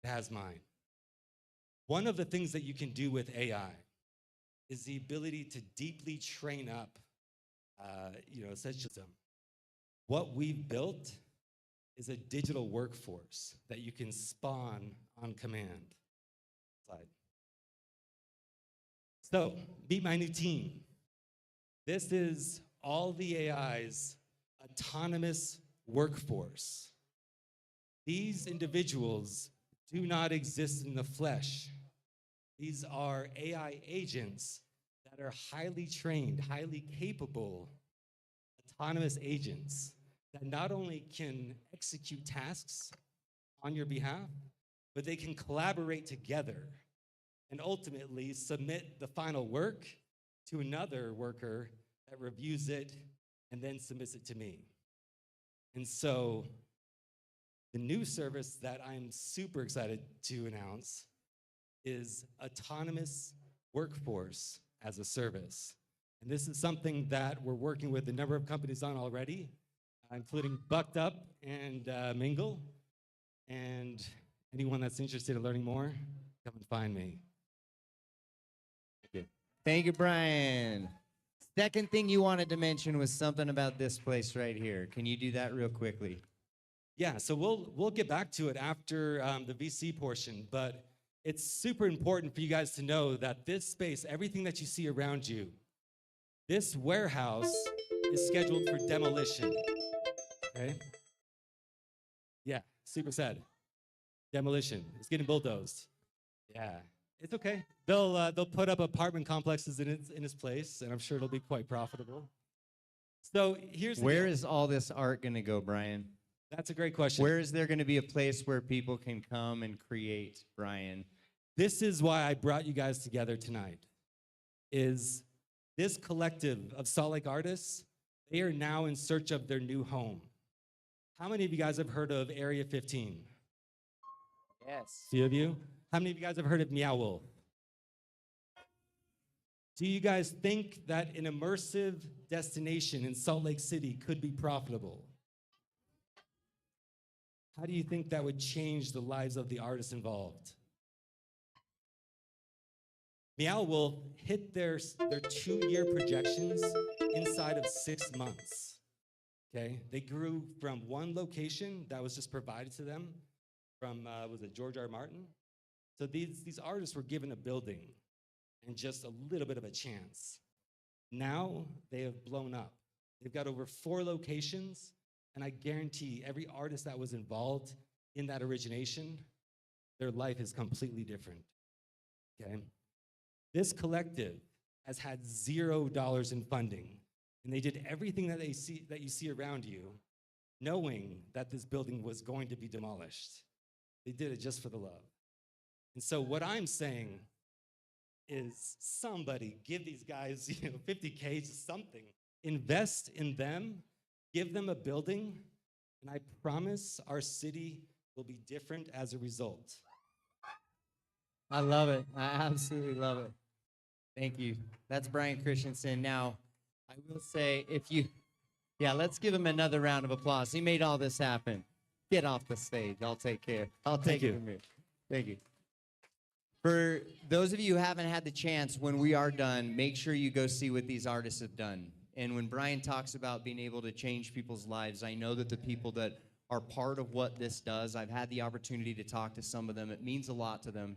has mine. One of the things that you can do with AI is the ability to deeply train up, such as what we've built is a digital workforce that you can spawn on command. Slide. So, meet my new team. This is all the AI's autonomous workforce. These individuals do not exist in the flesh. These are AI agents that are highly trained, highly capable, autonomous agents that not only can execute tasks on your behalf, but they can collaborate together and ultimately submit the final work to another worker that reviews it and then submits it to me. And so the new service that I'm super excited to announce is Autonomous Workforce as a Service. And this is something that we're working with a number of companies on already, including Bucked Up and miingl. And anyone that's interested in learning more, come and find me. Thank you. Thank you, Brian. Second thing you wanted to mention was something about this place right here. Can you do that real quickly? Yeah, so we'll get back to it after the VC portion, but it's super important for you guys to know that this space, everything that you see around you, this warehouse is scheduled for demolition, okay? Yeah, super sad. Demolition, it's getting bulldozed. Yeah, it's okay. They'll put up apartment complexes in its place, and I'm sure it'll be quite profitable. So here's where is all this art gonna go, Brian? That's a great question. Where is there gonna be a place where people can come and create, Brian? This is why I brought you guys together tonight, is this collective of Salt Lake artists, they are now in search of their new home. How many of you guys have heard of Area 15? Yes. Few of you? How many of you guys have heard of Meow Wolf? Do you guys think that an immersive destination in Salt Lake City could be profitable? How do you think that would change the lives of the artists involved? Meow Wolf hit their 2-year projections inside of 6 months, okay? They grew from one location that was just provided to them from, was it George R. Martin? So these artists were given a building and just a little bit of a chance. Now they have blown up. They've got over 4 locations, and I guarantee every artist that was involved in that origination, their life is completely different, okay? This collective has had $0 in funding, and they did everything that you see around you, knowing that this building was going to be demolished. They did it just for the love. And so what I'm saying is somebody give these guys, $50K, something. Invest in them, give them a building, and I promise our city will be different as a result. I love it. I absolutely love it. Thank you. That's Brian Christensen. Now, I will say, let's give him another round of applause. He made all this happen. Get off the stage. I'll take care. I'll take it from here. Thank you. For those of you who haven't had the chance, when we are done, make sure you go see what these artists have done. And when Brian talks about being able to change people's lives, I know that the people that are part of what this does, I've had the opportunity to talk to some of them. It means a lot to them.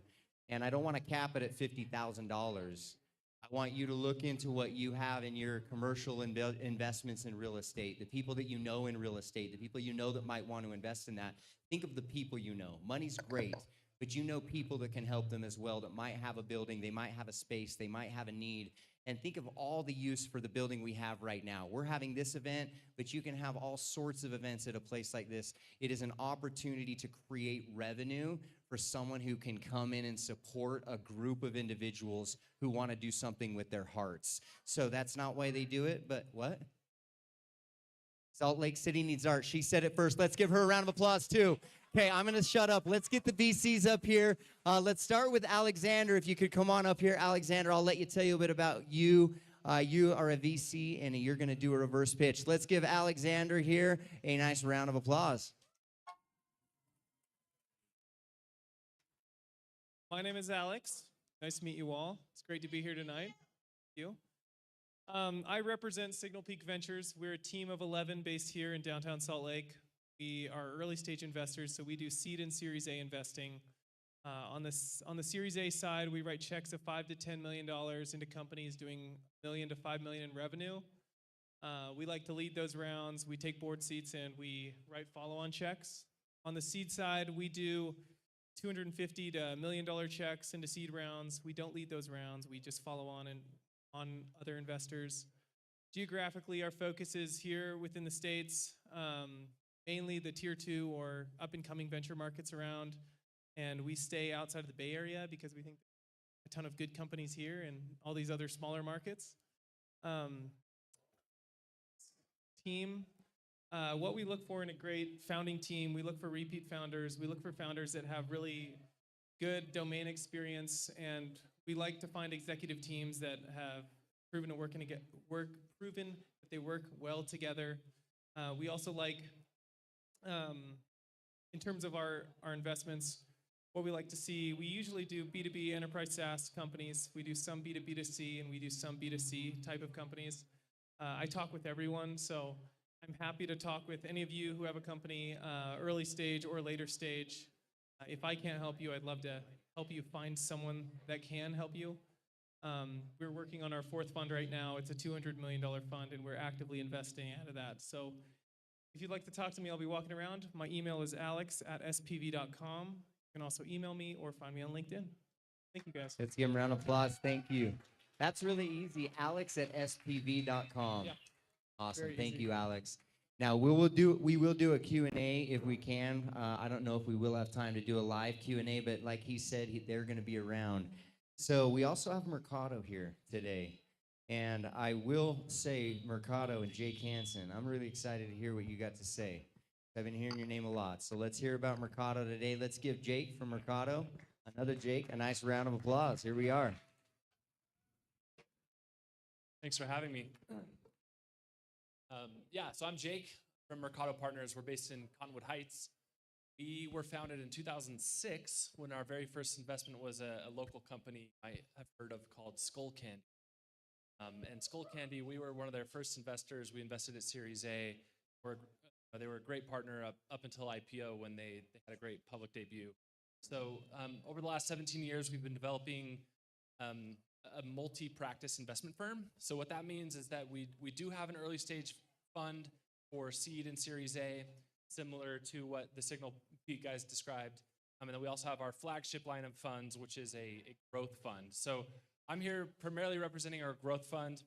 And I don't want to cap it at $50,000. I want you to look into what you have in your commercial investments in real estate, the people that you know in real estate, the people you know that might want to invest in that. Think of the people you know. Money's great, but you know people that can help them as well, that might have a building, they might have a space, they might have a need. And think of all the use for the building we have right now. We're having this event, but you can have all sorts of events at a place like this. It is an opportunity to create revenue for someone who can come in and support a group of individuals who want to do something with their hearts. So that's not why they do it, but what? Salt Lake City needs art. She said it first. Let's give her a round of applause too. Okay, I'm gonna shut up. Let's get the VCs up here. Let's start with Alexander. If you could come on up here, Alexander, I'll let you tell you a bit about you. You are a VC and you're gonna do a reverse pitch. Let's give Alexander here a nice round of applause. My name is Alex. Nice to meet you all. It's great to be here tonight. Thank you. I represent Signal Peak Ventures. We're a team of 11 based here in downtown Salt Lake. We are early stage investors, so we do seed and Series A investing. On the Series A side, we write checks of $5 to $10 million into companies doing $1 million to $5 million in revenue. We like to lead those rounds. We take board seats and we write follow-on checks. On the seed side, we do $250 to $1 million checks into seed rounds. We don't lead those rounds. We just follow on other investors. Geographically, our focus is here within the States, mainly the tier 2 or up-and-coming venture markets around. And we stay outside of the Bay Area because we think a ton of good companies here and all these other smaller markets. Team. What we look for in a great founding team, we look for repeat founders. We look for founders that have really good domain experience, and we like to find executive teams that have proven that they work well together. We also like, in terms of our investments, what we like to see, we usually do B2B enterprise SaaS companies. We do some B2B2C, and we do some B2C type of companies. I talk with everyone, so I'm happy to talk with any of you who have a company, early stage or later stage. If I can't help you, I'd love to help you find someone that can help you. We're working on our 4th fund right now. It's a $200 million fund, and we're actively investing out of that. So if you'd like to talk to me, I'll be walking around. My email is alex@spv.com. You can also email me or find me on LinkedIn. Thank you, guys. Let's give him a round of applause. Thank you. That's really easy. Alex@spv.com. Yeah. Awesome. Very Thank easy. you, Alex. Now, we will do a Q&A if we can. I don't know if we will have time to do a live Q&A, but like he said, they're going to be around. So we also have Mercado here today. And I will say, Mercado and Jake Hansen, I'm really excited to hear what you got to say. I've been hearing your name a lot. So let's hear about Mercado today. Let's give Jake from Mercado, another Jake, a nice round of applause. Here we are. Thanks for having me. So I'm Jake from Mercado Partners. We're based in Cottonwood Heights. We were founded in 2006 when our very first investment was a local company I have heard of called Skull Candy. And Skull Candy, we were one of their first investors. We invested at Series A. They were a great partner up until IPO when they had a great public debut. So over the last 17 years, we've been developing a multi-practice investment firm. So what that means is that we do have an early stage fund for seed and Series A, similar to what the Signal Peak guys described. And then we also have our flagship line of funds, which is a growth fund. So I'm here primarily representing our growth fund.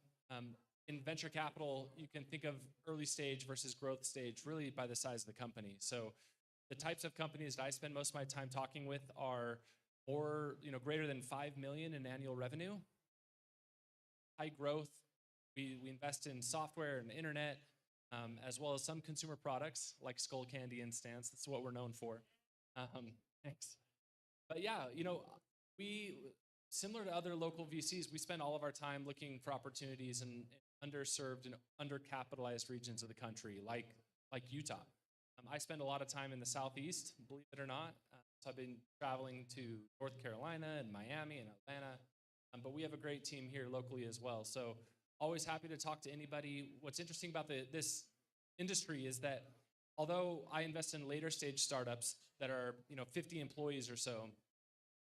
In venture capital, you can think of early stage versus growth stage really by the size of the company. So the types of companies that I spend most of my time talking with are more, greater than 5 million in annual revenue. High growth. We invest in software and internet, as well as some consumer products like Skull Candy and Stance. That's what we're known for. Thanks. But yeah, we, similar to other local VCs, we spend all of our time looking for opportunities in underserved and undercapitalized regions of the country, like Utah. I spend a lot of time in the Southeast, believe it or not. So I've been traveling to North Carolina and Miami and Atlanta, but we have a great team here locally as well. So always happy to talk to anybody. What's interesting about this industry is that although I invest in later stage startups that are 50 employees or so,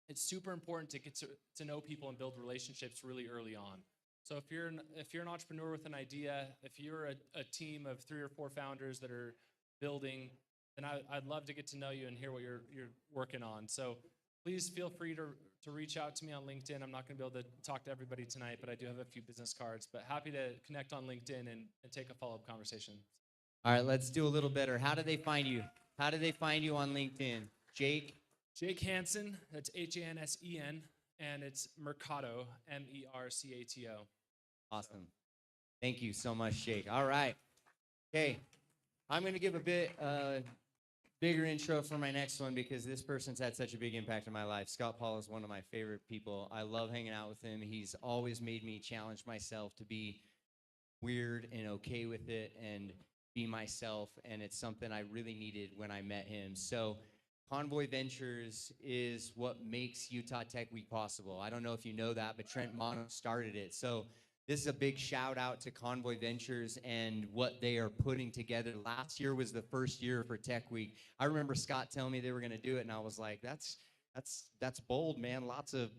it's super important to get to know people and build relationships really early on. So if you're an entrepreneur with an idea, if you're a team of 3 or 4 founders that are building, then I'd love to get to know you and hear what you're working on. So please feel free to reach out to me on LinkedIn. I'm not going to be able to talk to everybody tonight, but I do have a few business cards. But happy to connect on LinkedIn and take a follow-up conversation. All right, let's do a little better. How do they find you? How do they find you on LinkedIn? Jake Hansen, that's Hansen, and it's Mercado, Mercato. Awesome. Thank you so much, Jake. All right. Okay, I'm going to give a bit bigger intro for my next one because this person's had such a big impact in my life. Scott Paul is one of my favorite people. I love hanging out with him. He's always made me challenge myself to be weird and okay with it and be myself, and it's something I really needed when I met him. So Convoy Ventures is what makes Utah Tech Week possible. I don't know if you know that, but Trent Mono started it. So this is a big shout out to Convoy Ventures and what they are putting together. Last year was the first year for Tech Week. I remember Scott telling me they were going to do it, and I was like, that's bold, man. Lots of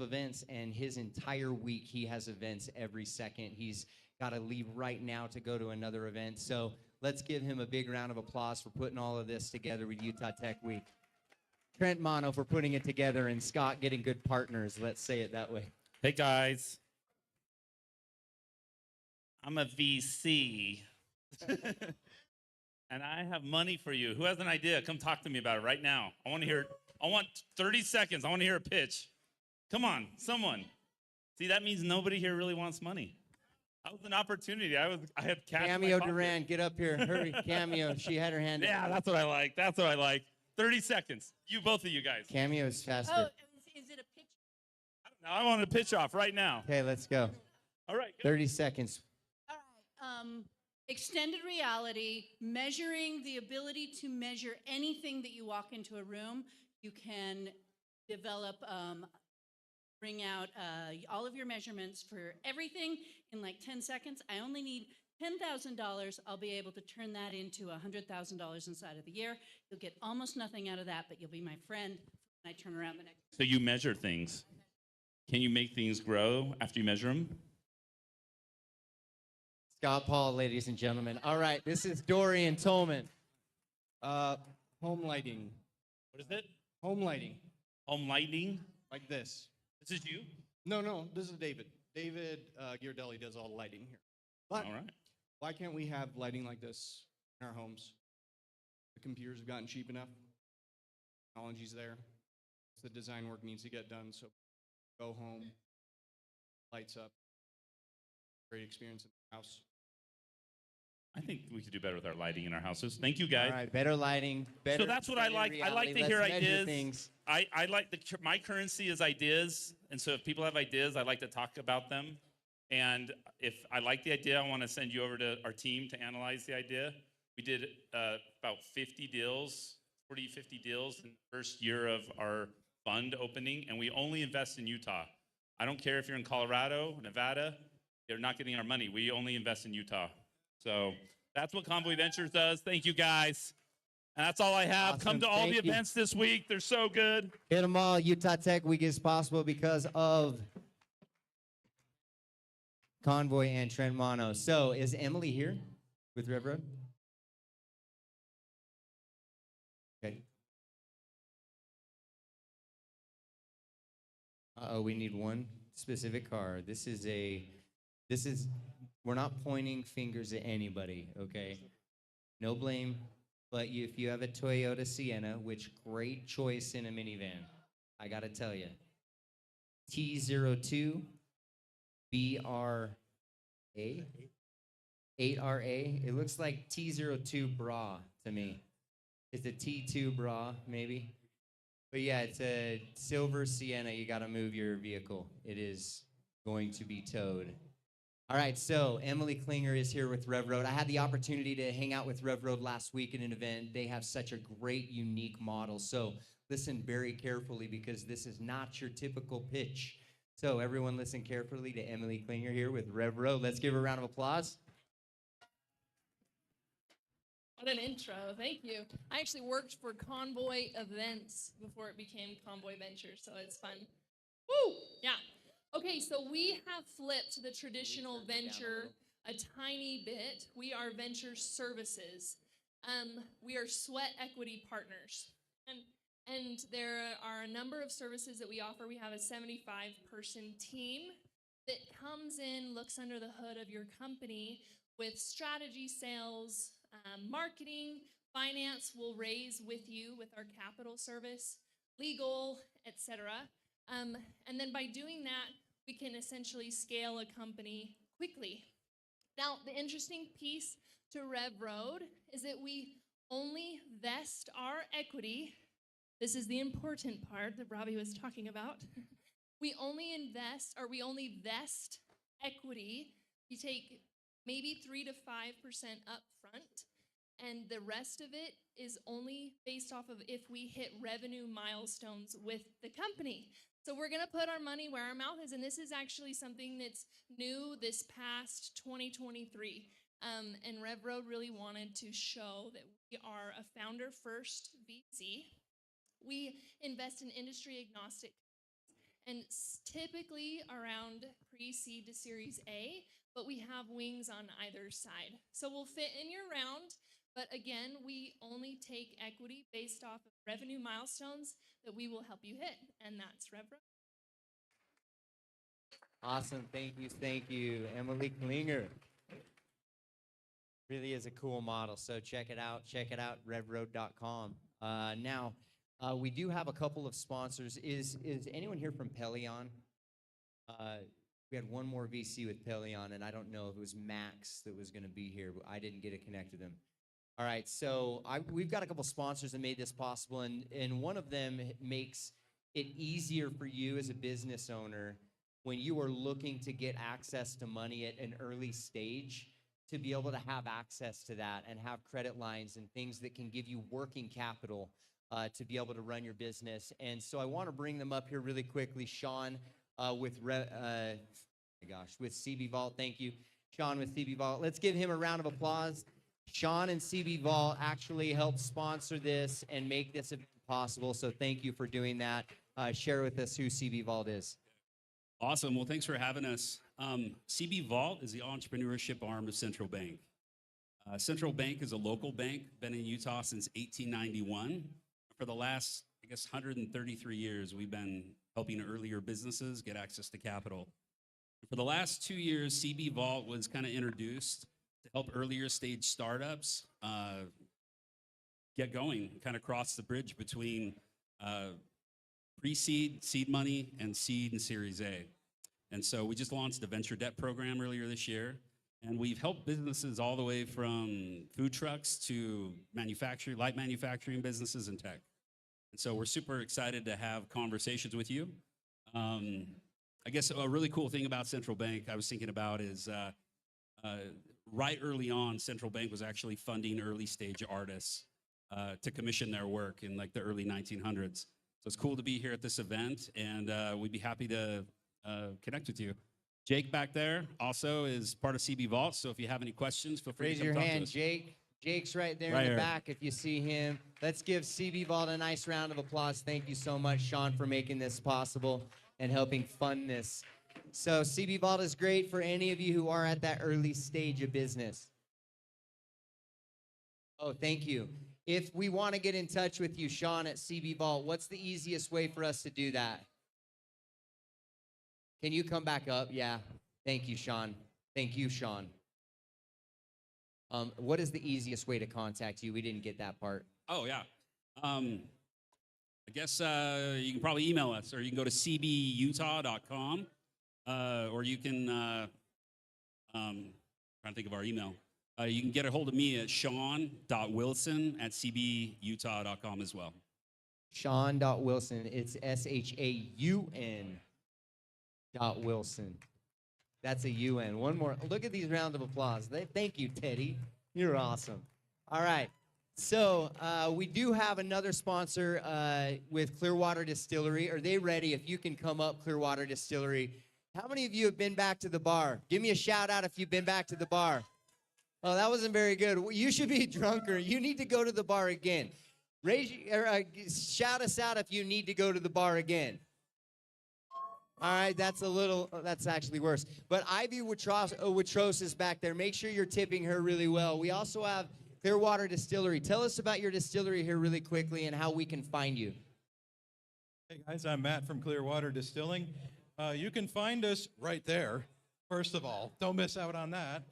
events, and his entire week he has events every second. He's got to leave right now to go to another event. So let's give him a big round of applause for putting all of this together with Utah Tech Week. Trent Mono for putting it together, and Scott getting good partners. Let's say it that way. Hey guys, I'm a VC, and I have money for you. Who has an idea? Come talk to me about it right now. I want to hear. I want 30 seconds. I want to hear a pitch. Come on, someone. See, that means nobody here really wants money. That was an opportunity. I had cash. in my Cameo pocket. Duran, get up here. Hurry, Cameo. She had her hand up. Yeah, that's what I like. That's what I like. 30 seconds. You, both of you guys. Cameo is faster. Oh, is it a pitch? I don't know. I want to pitch off right now. Okay, let's go. All right. Go. 30 seconds. All right. Extended reality, measuring the ability to measure anything that you walk into a room. You can develop, bring out all of your measurements for everything in like 10 seconds. I only need $10,000. I'll be able to turn that into $100,000 inside of the year. You'll get almost nothing out of that, but you'll be my friend when I turn around the next. So you measure things. Can you make things grow after you measure them? Scott Paul, ladies and gentlemen. All right, this is Dorian Tolman. Home lighting. What is it? Home lighting. Home lighting. Like this. This is you? No, this is David. David Ghirardelli does all the lighting here. But All right. why can't we have lighting like this in our homes? The computers have gotten cheap enough. Technology's there. The design work needs to get done, so go home, lights up. Great experience in the house. I think we could do better with our lighting in our houses. Thank you, guys. All right, better lighting, better. So that's what I extended like. I like reality. to hear Let's measure ideas. things. I like my currency is ideas, and so if people have ideas, I like to talk about them. And if I like the idea, I want to send you over to our team to analyze the idea. We did about 50 deals, 40, 50 deals in the first year of our fund opening, and we only invest in Utah. I don't care if you're in Colorado, Nevada, you're not getting our money. We only invest in Utah. So that's what Convoy Ventures does. Thank you, guys. And that's all I have. Awesome. Come to all the Thank you. events this week. They're so good. Hit them all. Utah Tech Week is possible because of Convoy and Trent Mono. So is Emily here with Rev Road? Okay. Uh-oh, we need one specific car. We're not pointing fingers at anybody, okay? No blame, but if you have a Toyota Sienna, which great choice in a minivan, I gotta tell you. T02 BRA 8RA. It looks like T02 bra to me. It's a T2 bra, maybe. But yeah, it's a silver Sienna. You gotta move your vehicle. It is going to be towed. All right, so Emily Klinger is here with Rev Road. I had the opportunity to hang out with Rev Road last week at an event. They have such a great, unique model. So listen very carefully because this is not your typical pitch. So everyone listen carefully to Emily Klinger here with Rev Road. Let's give her a round of applause. What an intro, thank you. I actually worked for Convoy Events before it became Convoy Ventures, so it's fun. Woo, yeah. Okay, so we have flipped the traditional venture a tiny bit. We are venture services. We are sweat equity partners. And there are a number of services that we offer. We have a 75-person team that comes in, looks under the hood of your company with strategy, sales, marketing, finance will raise with you with our capital service, legal, etc. And then by doing that, we can essentially scale a company quickly. Now, the interesting piece to Rev Road is that we only vest our equity. This is the important part that Robbie was talking about. We only vest equity. You take maybe 3 to 5% up front, and the rest of it is only based off of if we hit revenue milestones with the company. So we're gonna put our money where our mouth is, and this is actually something that's new this past 2023. And RevRoad really wanted to show that we are a founder first VC. We invest in industry agnostic and typically around pre-seed to Series A, but we have wings on either side. So we'll fit in your round, but again, we only take equity based off of revenue milestones that we will help you hit, and that's RevRoad. Awesome. Thank you, Emily Klinger. Really is a cool model. So check it out, revroad.com. Now, we do have a couple of sponsors. Is anyone here from Pelion? We had one more VC with Pelion, and I don't know if it was Max that was going to be here, but I didn't get to connect with him. All right, so we've got a couple sponsors that made this possible, and one of them makes it easier for you as a business owner when you are looking to get access to money at an early stage, to be able to have access to that and have credit lines and things that can give you working capital to be able to run your business. And so I want to bring them up here really quickly. Sean with CB Vault. Thank you, Sean with CB Vault. Let's give him a round of applause. Sean and CB Vault actually helped sponsor this and make this event possible. So thank you for doing that. Share with us who CB Vault is. Awesome. Well, thanks for having us. CB Vault is the entrepreneurship arm of Central Bank. Central Bank is a local bank, been in Utah since 1891. For the last, 133 years, we've been helping earlier businesses get access to capital. For the last 2 years, CB Vault was kind of introduced to help earlier stage startups get going, kind of cross the bridge between pre-seed, seed money, and seed and Series A. And so we just launched a venture debt program earlier this year, and we've helped businesses all the way from food trucks to light manufacturing businesses and tech. And so we're super excited to have conversations with you. I guess a really cool thing about Central Bank I was thinking about is right early on, Central Bank was actually funding early stage artists to commission their work in like the early 1900s. So it's cool to be here at this event, and we'd be happy to connect with you. Jake back there also is part of CB Vault, so if you have any questions, feel free Raise to come your talk to hand, us. Jake. Jake's right there Right in the here. back if you see him. Let's give CB Vault a nice round of applause. Thank you so much, Sean, for making this possible and helping fund this. So CB Vault is great for any of you who are at that early stage of business. Oh, thank you. If we want to get in touch with you, Sean, at CB Vault, what's the easiest way for us to do that? Can you come back up? Yeah. Thank you, Sean. Thank you, Sean. What is the easiest way to contact you? We didn't get that part. Oh, yeah. I guess you can probably email us, or you can go to cbutah.com, or you can, trying to think of our email. You can get a hold of me at sean.wilson@cbutah.com as well. Sean.Wilson. It's SHAUN.Wilson. That's a UN. One more. Look at these rounds of applause. Thank you, Teddy. You're awesome. All right. So we do have another sponsor with Clearwater Distillery. Are they ready? If you can come up, Clearwater Distillery. How many of you have been back to the bar? Give me a shout out if you've been back to the bar. Oh, that wasn't very good. You should be drunker. You need to go to the bar again. Shout us out if you need to go to the bar again. All right, that's actually worse. But Ivy Witros is back there. Make sure you're tipping her really well. We also have Clearwater Distillery. Tell us about your distillery here really quickly and how we can find you. Hey guys, I'm Matt from Clearwater Distilling. You can find us right there, first of all. Don't miss out on that.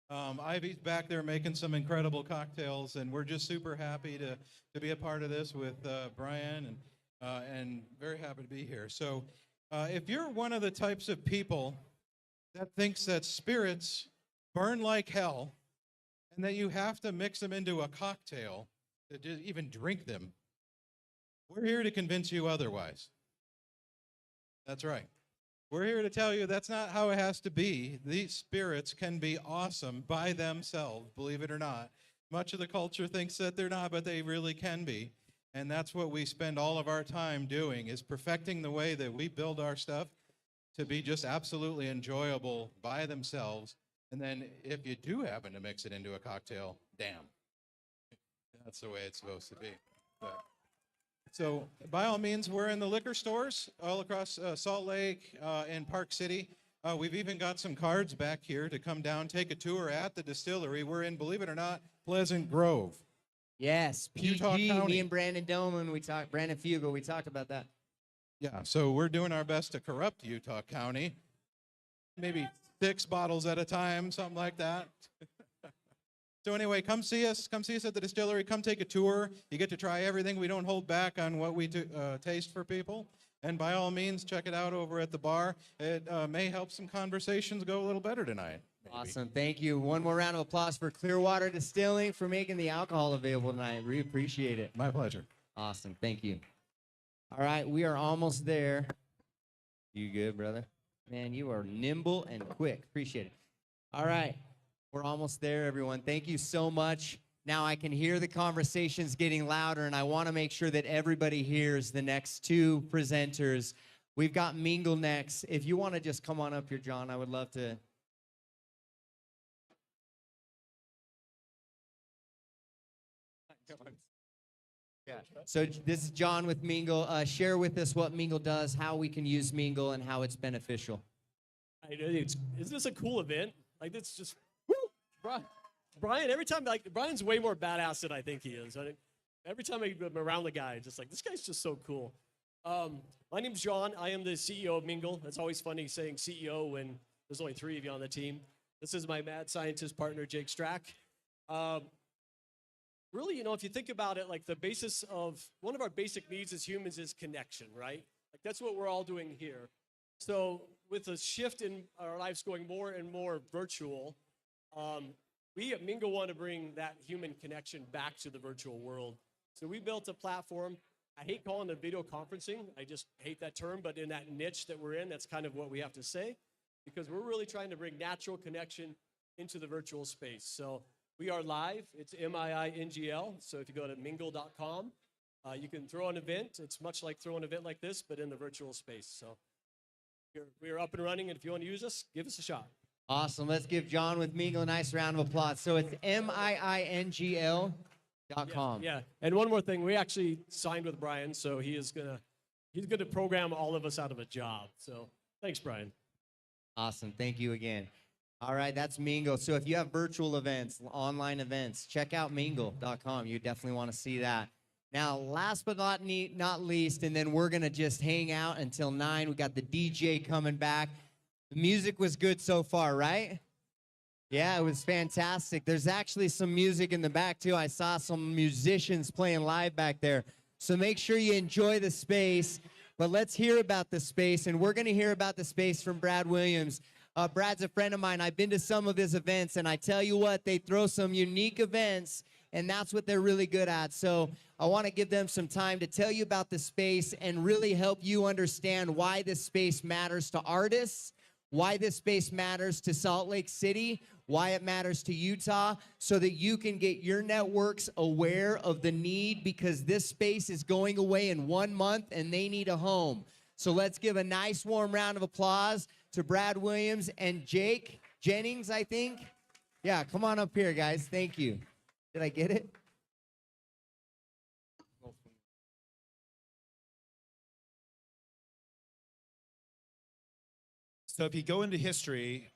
Ivy's back there making some incredible cocktails, and we're just super happy to be a part of this with Brian, and very happy to be here. So if you're one of the types of people that thinks that spirits burn like hell and that you have to mix them into a cocktail to just even drink them, we're here to convince you otherwise. That's right. We're here to tell you that's not how it has to be. These spirits can be awesome by themselves, believe it or not. Much of the culture thinks that they're not, but they really can be. And that's what we spend all of our time doing, is perfecting the way that we build our stuff to be just absolutely enjoyable by themselves. And then if you do happen to mix it into a cocktail, damn, that's the way it's supposed to be. But, so by all means, we're in the liquor stores all across Salt Lake and Park City. We've even got some cards back here to come down, take a tour at the distillery. We're in, believe it or not, Pleasant Grove. Yes, Utah PG, County. me and Brandon Doman, Brandon Fugel, we talked about that. Yeah, so we're doing our best to corrupt Utah County. Maybe 6 bottles at a time, something like that. So anyway, come see us at the distillery. Come take a tour. You get to try everything. We don't hold back on what we taste for people. And by all means, check it out over at the bar. It may help some conversations go a little better tonight. Maybe. Awesome, thank you. One more round of applause for Clearwater Distilling for making the alcohol available tonight. We appreciate it. My pleasure. Awesome, thank you. All right, we are almost there. You good, brother? Man, you are nimble and quick. Appreciate it. All right, we're almost there, everyone. Thank you so much. Now I can hear the conversations getting louder, and I want to make sure that everybody hears the next 2 presenters. We've got miingl next. If you want to just come on up here, John, I would love to. Yeah. So this is John with miingl. Share with us what miingl does, how we can use miingl, and how it's beneficial. Isn't this a cool event? Like, it's just, woo! Brian, every time, like, Brian's way more badass than I think he is. Every time I'm around the guy, it's just like, this guy's just so cool. My name's John. I am the CEO of miingl. It's always funny saying CEO when there's only 3 of you on the team. This is my mad scientist partner, Jake Strack. Really, if you think about it, like the basis of one of our basic needs as humans is connection, right? Like that's what we're all doing here. So with a shift in our lives going more and more virtual, we at miingl want to bring that human connection back to the virtual world. So we built a platform. I hate calling it video conferencing. I just hate that term, but in that niche that we're in, that's kind of what we have to say, because we're really trying to bring natural connection into the virtual space. So we are live. It's miingl. So if you go to miingl.com, you can throw an event. It's much like throwing an event like this, but in the virtual space. So we're up and running, and if you want to use us, give us a shot. Awesome. Let's give John with miingl a nice round of applause. So it's miingl.com. Yeah. And one more thing, we actually signed with Brian, so he's gonna program all of us out of a job. So thanks, Brian. Awesome. Thank you again. All right, that's miingl. So if you have virtual events, online events, check out miingl.com. You definitely want to see that. Now, last but not least, and then we're going to just hang out until 9. We got the DJ coming back. The music was good so far, right? Yeah, it was fantastic. There's actually some music in the back, too. I saw some musicians playing live back there. So make sure you enjoy the space. But let's hear about the space, and we're going to hear about the space from Brad Williams. Brad's a friend of mine. I've been to some of his events, and I tell you what, they throw some unique events, and that's what they're really good at. So I want to give them some time to tell you about the space and really help you understand why this space matters to artists, why this space matters to Salt Lake City, why it matters to Utah, so that you can get your networks aware of the need, because this space is going away in 1 month, and they need a home. So let's give a nice warm round of applause to Brad Williams and Jake Jennings, I think. Yeah, come on up here, guys. Thank you. Did I get it? So if you go into history,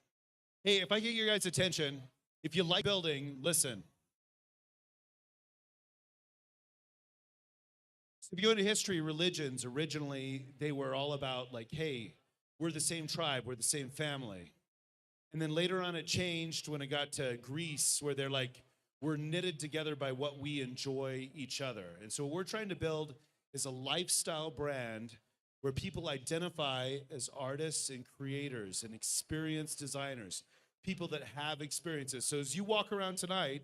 hey, if I get your guys' attention, if you like building, listen. So if you go into history, religions, originally, they were all about like, hey, we're the same tribe, we're the same family. And then later on it changed when it got to Greece, where they're like, we're knitted together by what we enjoy each other. And so what we're trying to build is a lifestyle brand where people identify as artists and creators and experienced designers, people that have experiences. So as you walk around tonight,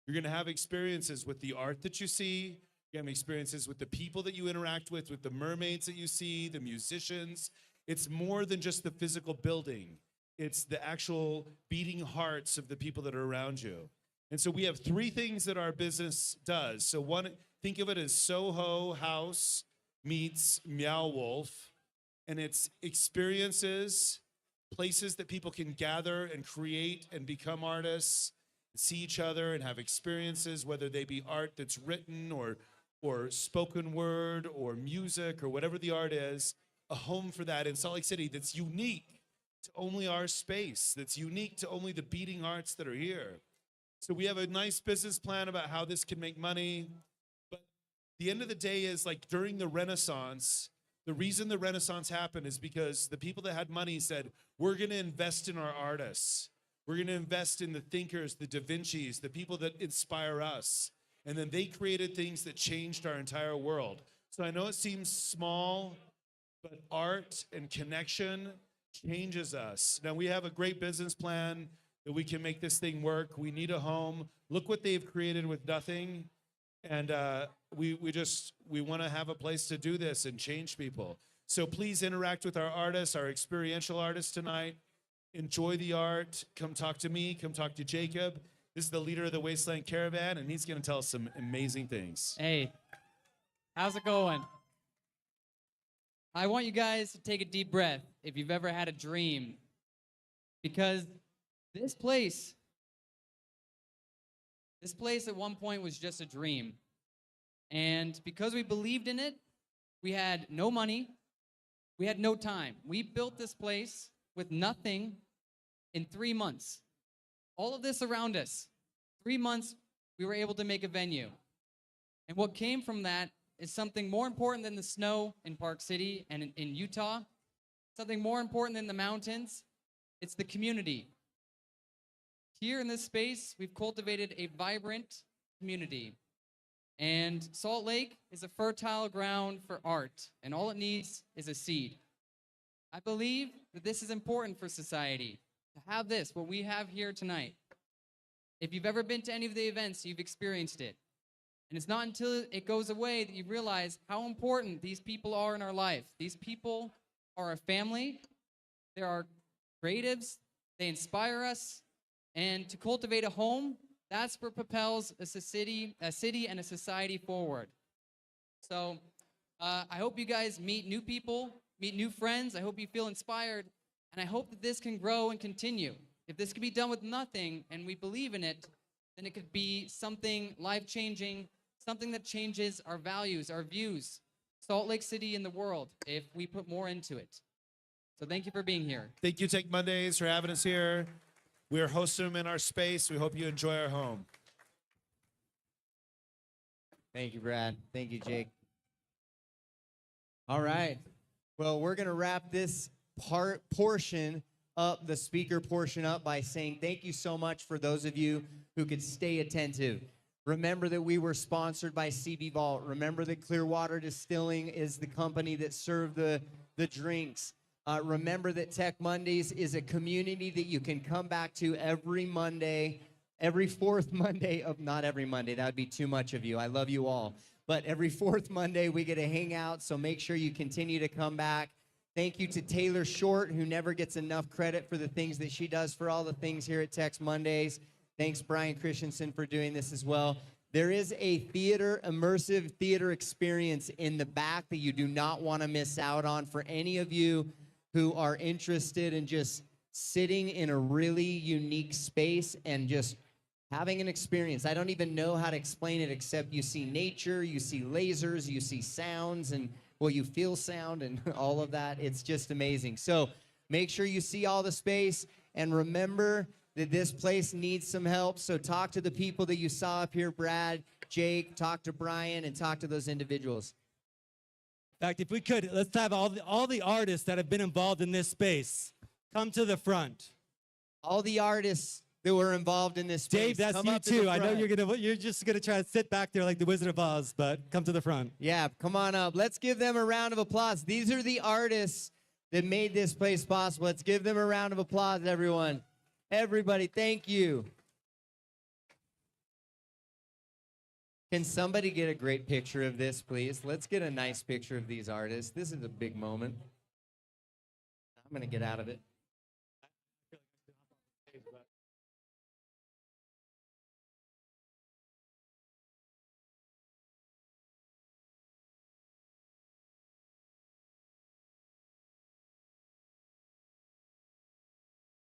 you're gonna have experiences with the art that you see, you're gonna have experiences with the people that you interact with the mermaids that you see, the musicians. It's more than just the physical building. It's the actual beating hearts of the people that are around you. And so we have three things that our business does. So one, think of it as Soho House meets Meow Wolf, and it's experiences, places that people can gather and create and become artists, see each other and have experiences, whether they be art that's written or spoken word or music or whatever the art is, a home for that in Salt Lake City that's unique to only our space, that's unique to only the beating arts that are here. So we have a nice business plan about how this can make money. But the end of the day is like during the Renaissance, the reason the Renaissance happened is because the people that had money said, we're going to invest in our artists. We're going to invest in the thinkers, the Da Vinci's, the people that inspire us. And then they created things that changed our entire world. So I know it seems small, but art and connection changes us. Now we have a great business plan that we can make this thing work. We need a home. Look what they've created with nothing. And we want to have a place to do this and change people. So please interact with our artists, our experiential artists tonight. Enjoy the art. Come talk to me. Come talk to Jacob. This is the leader of the Wasteland Caravan, and he's going to tell us some amazing things. Hey, how's it going? I want you guys to take a deep breath if you've ever had a dream, because this place at one point was just a dream. And because we believed in it, we had no money, we had no time. We built this place with nothing in 3 months. All of this around us. 3 months, we were able to make a venue. And what came from that is something more important than the snow in Park City and in Utah, something more important than the mountains. It's the community. Here in this space, we've cultivated a vibrant community. And Salt Lake is a fertile ground for art, and all it needs is a seed. I believe that this is important for society, to have this, what we have here tonight. If you've ever been to any of the events, you've experienced it. And it's not until it goes away that you realize how important these people are in our life. These people are a family. They are creatives. They inspire us. And to cultivate a home, that's what propels a city and a society forward. So I hope you guys meet new people, meet new friends. I hope you feel inspired. And I hope that this can grow and continue. If this can be done with nothing and we believe in it, then it could be something life-changing, something that changes our values, our views, Salt Lake City and the world, if we put more into it. So thank you for being here. Thank you, Tech Mondays, for having us here. We are hosting them in our space. We hope you enjoy our home. Thank you, Brad. Thank you, Jake. All right. Well, we're going to wrap this portion up, the speaker portion up, by saying thank you so much for those of you who could stay attentive. Remember that we were sponsored by CB Vault. Remember that Clearwater Distilling is the company that served the drinks. Remember that Tech Mondays is a community that you can come back to every Monday, every fourth Monday of, not every Monday, that would be too much of you. I love you all. But every fourth Monday we get to hang out, so make sure you continue to come back. Thank you to Taylor Short, who never gets enough credit for the things that she does for all the things here at Tech Mondays. Thanks, Brian Christensen, for doing this as well. There is a immersive theater experience in the back that you do not want to miss out on. For any of you who are interested in just sitting in a really unique space and just having an experience. I don't even know how to explain it, except you see nature, you see lasers, you see sounds, and well, you feel sound and all of that. It's just amazing. So make sure you see all the space, and remember that this place needs some help. So talk to the people that you saw up here, Brad, Jake, talk to Brian, and talk to those individuals. In fact, if we could, let's have all the artists that have been involved in this space come to the front. All the artists that were involved in this space. Dave, that's come you up to the too. I know front. you're just gonna try to sit back there like the Wizard of Oz, but come to the front. Yeah, come on up. Let's give them a round of applause. These are the artists that made this place possible. Let's give them a round of applause, everyone. Everybody, thank you. Can somebody get a great picture of this, please? Let's get a nice picture of these artists. This is a big moment. I'm going to get out of it.